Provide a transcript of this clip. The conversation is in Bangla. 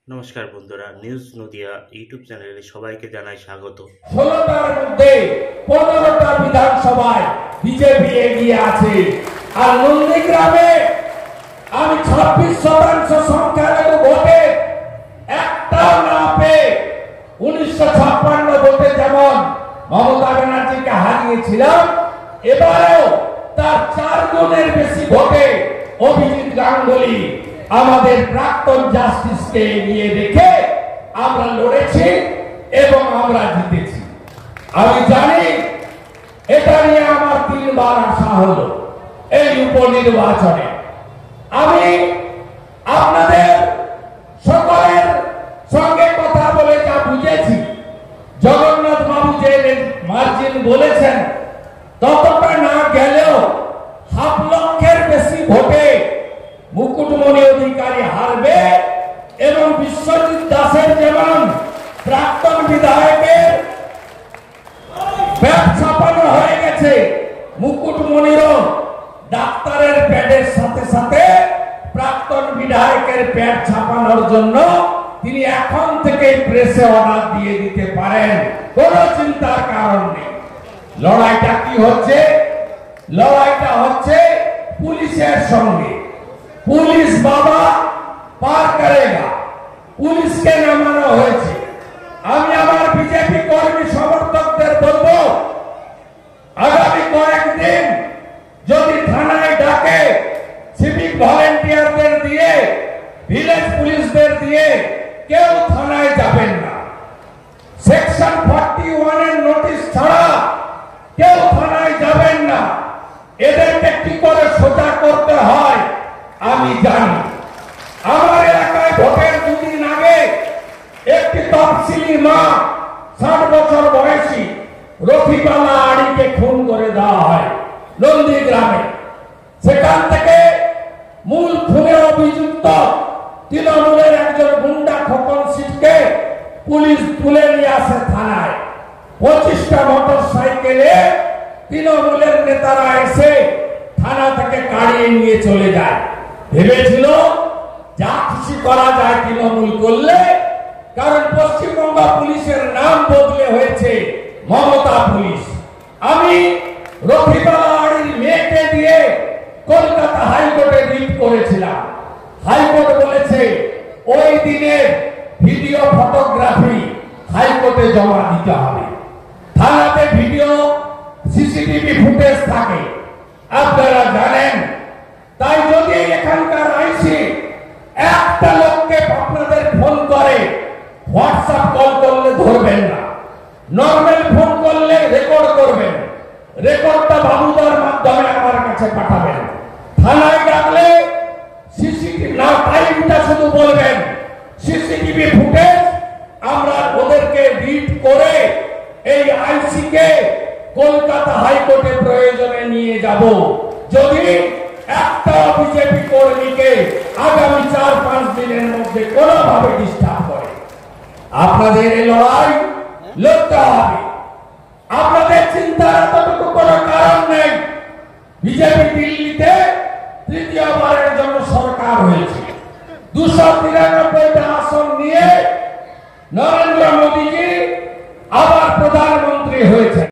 নমস্কার বন্ধুরা, নিউজ নদিয়া ইউটিউব চ্যানেলে সবাইকে জানাই স্বাগত। 16টার মধ্যে 15টা বিধানসভায় বিজেপি এগিয়ে আছে। আর নন্দীগ্রামে আমি 26% সংখ্যালঘু ভোটে একটাও না পেয়ে 1956 ভোটে যেমন মমতা ব্যানার্জিকে হারিয়েছিলাম, এবারেও তার 4 গুণের বেশি ভোটে অভিজিৎ গাঙ্গুলি আমাদের প্রাক্তন জাস্টিসকে এগিয়ে রেখে আমরা লড়েছি এবং আমরা জিতেছি। আমি জানি এটা নিয়ে আমার 3বার আসা হলো এই উপনির্বাচনে। আমি আপনাদের সকলের সঙ্গে কথা বলে যা বুঝেছি, জগন্নাথ বাবু যে মার্জিন বলেছেন ততটা না গেলেও 1/2 লক্ষের বেশি ভোটে মুকুটমণি অধিকারী হারবে এবং বিশ্বজিৎ দাসের যেমন প্রাক্তন বিধায়কের প্যাড ছাপানো হয়ে গেছে, মুকুটমণিরও ডাক্তারের প্যাডের সাথে সাথে প্রাক্তন বিধায়কের প্যাড ছাপানোর জন্য তিনি এখন থেকে প্রেসে অর্ডার দিয়ে দিতে পারেন, কোনো চিন্তার কারণ নেই। লড়াইটা কি হচ্ছে? লড়াইটা হচ্ছে পুলিশের সঙ্গে। পুলিশ বাবা পার করেগা, পুলিশকে নামানো হয়েছে। আমি আমার বিজেপি কর্মী সমর্থকদের বলবো, আগামী কয়েকদিন যদি থানায় ডাকে সিভিক ভলেন্টিয়ারদের দিয়ে, ভিলেজ পুলিশদের দিয়ে কেউ থানায় যাবেন না। সেকশন 41 এর নোটিশ ছাড়া কেউ থানায় যাবেন না। এদেরকে কি করে সোজা করতে হয় আমি জানি। আমার এলাকায় ভোটের 2 দিন আগে একটি তফসিলি মা 60 বছর বয়সী রফিকালা আড়িকে খুন করে দেওয়া হয় নন্দীগ্রামে। সেখান থেকে মূল খুনে অভিযুক্ত তৃণমূলের একজন গুন্ডা খোকন সিটকে পুলিশ তুলে নিয়ে আসে থানায়। 25টা মোটর সাইকেলে তৃণমূলের নেতারা এসে থানা থেকে কাড়িয়ে নিয়ে চলে যায়। ভেবেছিল যা খুশি করা যায় তৃণমূল করলে, কারণ পশ্চিমবঙ্গ পুলিশের নাম বদলে হয়েছে মমতা পুলিশ। আমি রফিকালার মেয়েকে দিয়ে কলকাতা হাইকোর্টে রিট করেছিলাম। হাইকোর্ট বলেছে ওই দিনের ভিডিও ফটোগ্রাফি হাইকোর্টে জমা দিতে হবে। থানাতে ভিডিও সিসিটিভি ফুটেজ থাকে, আপনারা জানেন। তাই যদি এখানকার আইসি একটা লোককে আপনাদের ফোন করে, হোয়াটসঅ্যাপ কল করলে ধরবেন না, নর্মাল ফোন করলে রেকর্ড করবেন, রেকর্ডটা বাবুদার মাধ্যমে আমার কাছে পাঠাবেন। থানায় ডাকলে সিসিটিভি না, টাইমটা শুধু বলবেন, সিসিটিভি ফুটেজ আমরা ওদেরকে রিড করে এই আইসি কে কলকাতা হাইকোর্টে প্রয়োজনে নিয়ে যাব। যদি একটা বিজেপি কর্মীকে আগামী 4-5 দিনের মধ্যে কোনোভাবে ডিস্টার্ব করে, আপনাদের এই লড়াই লড়তে হবে। আপনাদের চিন্তার এতটুকু কোনো কারণ নেই। বিজেপি